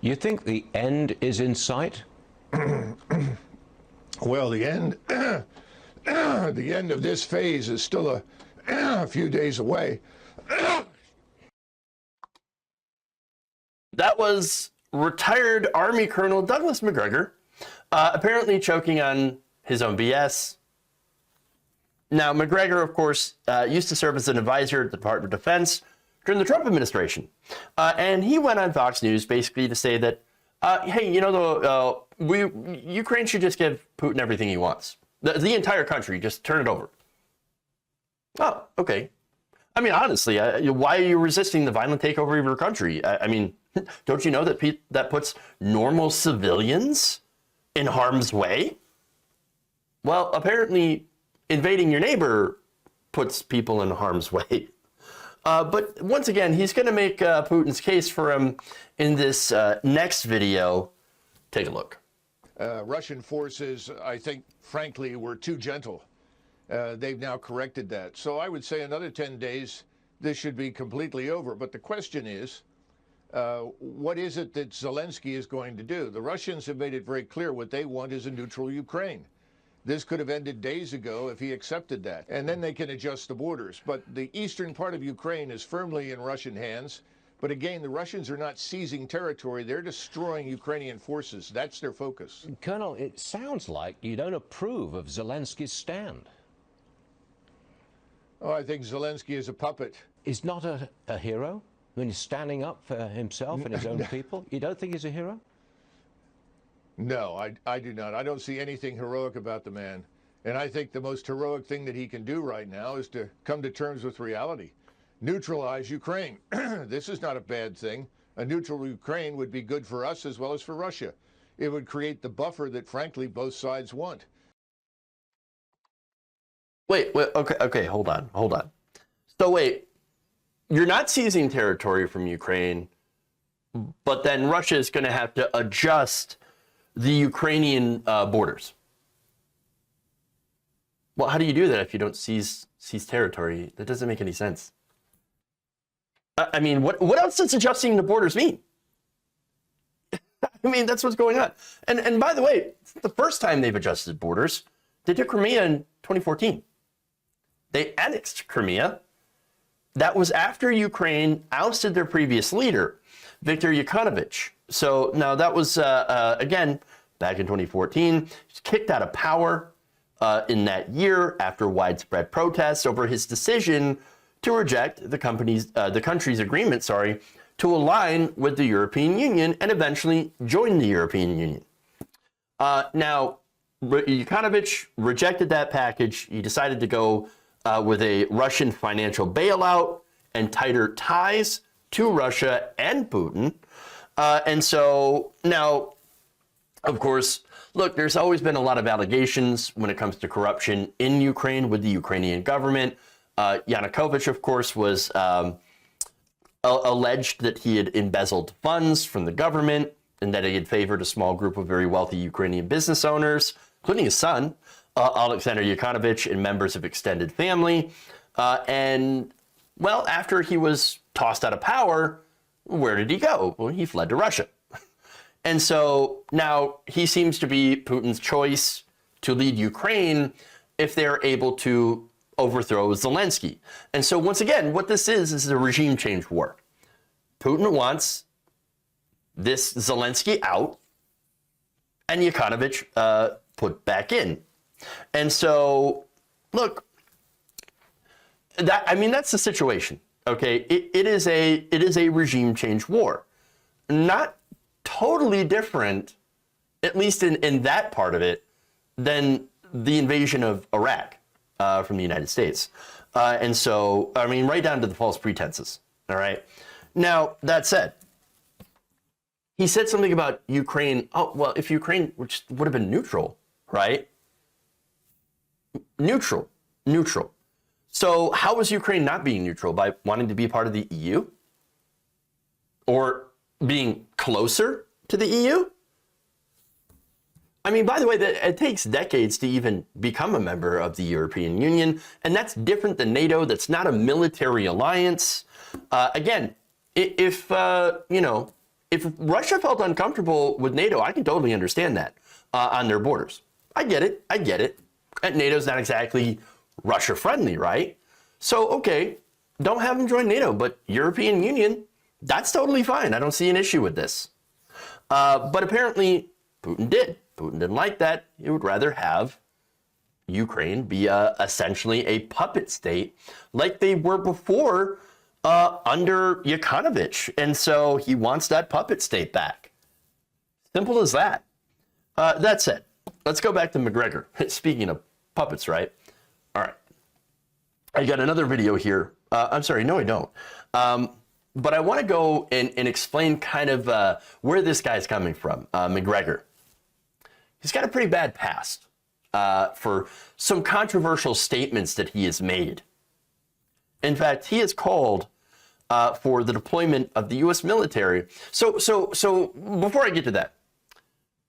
You think the end is in sight? Well, the end, the end of this phase is still a few days away. That was retired Army Colonel Douglas Macgregor, apparently choking on his own BS. Now, Macgregor, of course, used to serve as an advisor at the Department of Defense during the Trump administration. And he went on Fox News basically to say that, hey, you know, Ukraine should just give Putin everything he wants. The entire country, just turn it over. Oh, okay. I mean, honestly, why are you resisting the violent takeover of your country? I mean, don't you know that that puts normal civilians in harm's way? Well, apparently invading your neighbor puts people in harm's way. But once again, he's going to make Putin's case for him in this next video. Take a look. Russian forces, I think, frankly, were too gentle. They've now corrected that. So I would say another 10 days, this should be completely over. But the question is, what is it that Zelensky is going to do? The Russians have made it very clear what they want is a neutral Ukraine. This could have ended days ago if he accepted that. And then they can adjust the borders. But the eastern part of Ukraine is firmly in Russian hands. But again, the Russians are not seizing territory. They're destroying Ukrainian forces. That's their focus. Colonel, it sounds like you don't approve of Zelensky's stand. Oh, I think Zelensky is a puppet. He's not a hero when he's standing up for himself and his own people? You don't think he's a hero? No, I do not. I don't see anything heroic about the man. And I think the most heroic thing that he can do right now is to come to terms with reality. Neutralize Ukraine. This is not a bad thing. A neutral Ukraine would be good for us as well as for Russia. It would create the buffer that, frankly, both sides want. Wait, okay, hold on. So wait, you're not seizing territory from Ukraine, but then Russia is going to have to adjust the Ukrainian borders. Well, how do you do that if you don't seize territory? That doesn't make any sense. I mean, what else does adjusting the borders mean? I mean, that's what's going on. And by the way, it's the first time they've adjusted borders. They did Crimea in 2014. They annexed Crimea. That was after Ukraine ousted their previous leader, Viktor Yanukovych. So now that was, again, back in 2014. He's kicked out of power in that year after widespread protests over his decision to reject the country's agreement, to align with the European Union and eventually join the European Union. Now, Yanukovych rejected that package. He decided to go with a Russian financial bailout and tighter ties to Russia and Putin. And so now, of course, look, there's always been a lot of allegations when it comes to corruption in Ukraine with the Ukrainian government. Yanukovych, of course, was alleged that he had embezzled funds from the government and that he had favored a small group of very wealthy Ukrainian business owners, including his son, Alexander Yanukovych, and members of extended family. And, well, after he was tossed out of power, where did he go? Well, he fled to Russia. And so now he seems to be Putin's choice to lead Ukraine if they're able to overthrow Zelensky. And so once again, what this is a regime change war. Putin wants this Zelensky out and Yanukovych put back in. And so, look, that's the situation. Okay, it is a regime change war, not totally different, at least in that part of it, than the invasion of Iraq from the United States. And so, I mean, right down to the false pretenses. All right. Now, that said, he said something about Ukraine. Oh, well, if Ukraine would have been neutral, right? Neutral. So how is Ukraine not being neutral? By wanting to be part of the EU? Or being closer to the EU? I mean, by the way, it takes decades to even become a member of the European Union, and that's different than NATO. That's not a military alliance. Again, if if Russia felt uncomfortable with NATO, I can totally understand that on their borders. I get it. And NATO's not exactly Russia friendly, right? So, okay, don't have them join NATO, but European Union, that's totally fine. I don't see an issue with this. But apparently Putin did. Putin didn't like that. He would rather have Ukraine be essentially a puppet state like they were before under Yanukovych. And so he wants that puppet state back. Simple as that. That said, let's go back to Macgregor. Speaking of puppets, right? All right. I got another video here. I'm sorry, no, I don't. But I want to go and explain kind of where this guy's coming from, Macgregor. He's got a pretty bad past for some controversial statements that he has made. In fact, he has called for the deployment of the U.S. military. So before I get to that,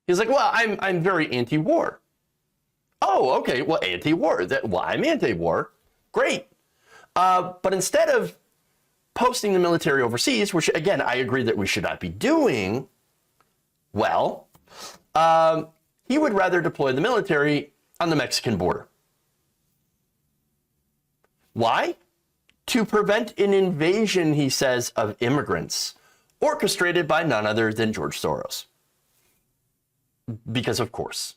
he's like, well, I'm very anti-war. Oh, okay, well, anti-war. Well, I'm anti-war. Great. But instead of posting the military overseas, which, again, I agree that we should not be doing, well, he would rather deploy the military on the Mexican border. Why? To prevent an invasion, he says, of immigrants, orchestrated by none other than George Soros. Because, of course.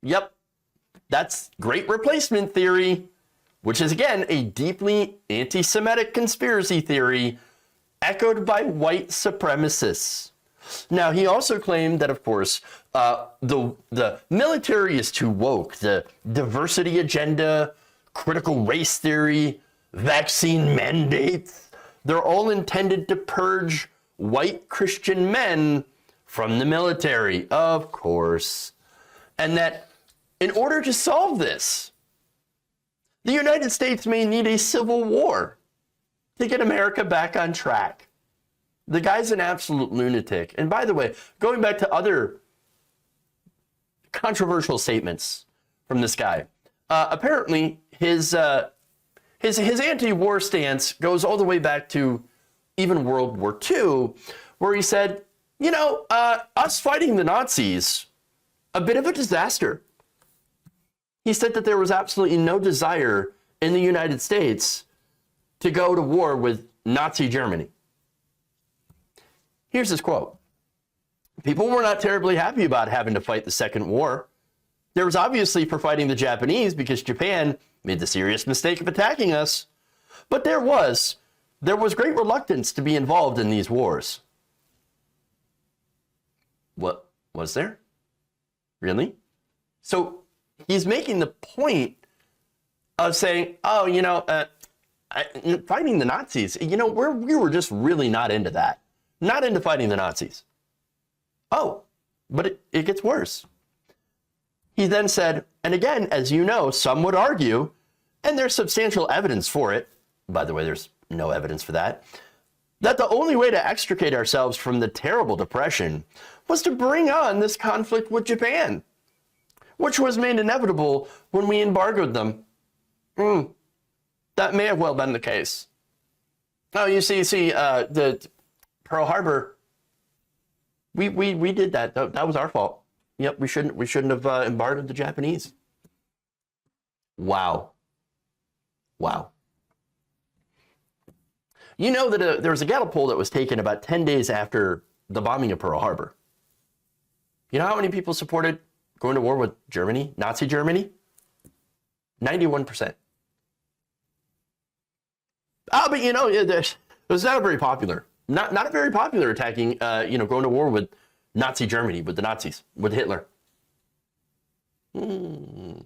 Yep, that's great replacement theory, which is, again, a deeply anti-Semitic conspiracy theory echoed by white supremacists. Now, he also claimed that, of course, the military is too woke. The diversity agenda, critical race theory, vaccine mandates, they're all intended to purge white Christian men from the military, of course. And that in order to solve this, the United States may need a civil war to get America back on track. The guy's an absolute lunatic. And by the way, going back to other controversial statements from this guy, apparently his anti-war stance goes all the way back to even World War II, where he said, you know, us fighting the Nazis, a bit of a disaster. He said that there was absolutely no desire in the United States to go to war with Nazi Germany. Here's his quote. People were not terribly happy about having to fight the Second War. There was obviously for fighting the Japanese because Japan made the serious mistake of attacking us. But there was great reluctance to be involved in these wars. What was there? Really? So he's making the point of saying, oh, you know, fighting the Nazis, you know, we were just really not into that. Not into fighting the Nazis. Oh, but it gets worse. He then said, and again, as you know, some would argue, and there's substantial evidence for it, by the way, there's no evidence for that the only way to extricate ourselves from the terrible depression was to bring on this conflict with Japan, which was made inevitable when we embargoed them. That may have well been the case. Oh, you see, the Pearl Harbor, we did that. That was our fault. Yep, we shouldn't have embargoed the Japanese. Wow. You know that there was a Gallup poll that was taken about 10 days after the bombing of Pearl Harbor. You know how many people supported going to war with Germany, Nazi Germany? 91%. But you know, it was not very popular. Not very popular attacking, going to war with Nazi Germany, with the Nazis, with Hitler. Right.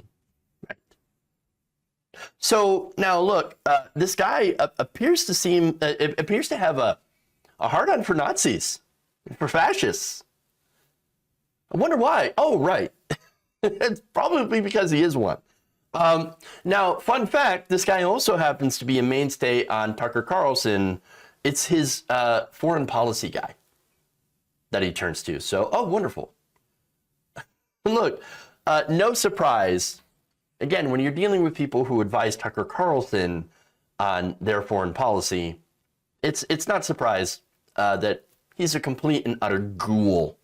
So now look, this guy appears to have a hard-on for Nazis, for fascists. I wonder why. Oh, right. It's probably because he is one. Now, fun fact, this guy also happens to be a mainstay on Tucker Carlson. It's his foreign policy guy that he turns to. So, oh, wonderful. Look, no surprise. Again, when you're dealing with people who advise Tucker Carlson on their foreign policy, it's not surprise that He's a complete and utter ghoul.